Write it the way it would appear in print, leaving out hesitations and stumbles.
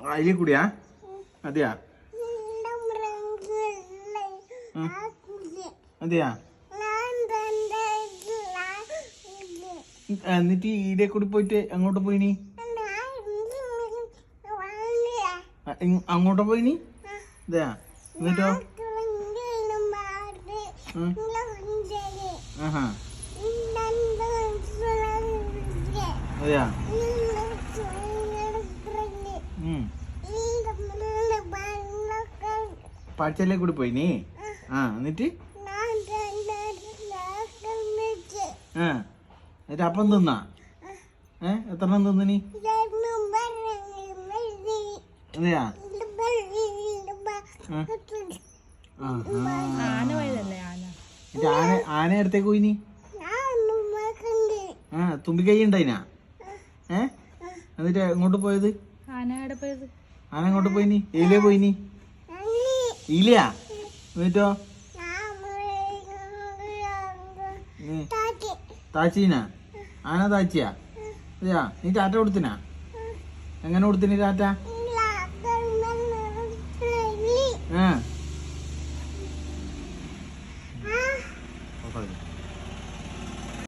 അതിലേ കൂടിയാ അതെയാ അതെയാ എന്നിട്ട് ഈടെ കൂടി പോയിട്ട് അങ്ങോട്ട് പോയിനി അങ്ങോട്ട് പോയിനി അതെയാ എന്നിട്ടോ ആഹാ അതെയാ പാഴ്ചല്ലേ കൂടി പോയിനി എന്നിട്ട് എന്നിട്ട് അപ്പം തിന്നാ എത്ര എണ്ണം തിന്നിനി അതെയാ ആന അടുത്തേക്ക് പോയിനി തുമ്പിക്കൈ ഉണ്ടായിനാ എന്നിട്ട് എങ്ങോട്ട് പോയത് ആന എങ്ങോട്ട് പോയിനി ഏലിയ പോയിനി ഇല്ലയാ എന്നിട്ടോ താച്ചീനാ ആന താച്ചിയാ അതെയാ നീ ടാറ്റ കൊടുത്തിനാ എങ്ങനെ കൊടുത്തിന് ടാറ്റ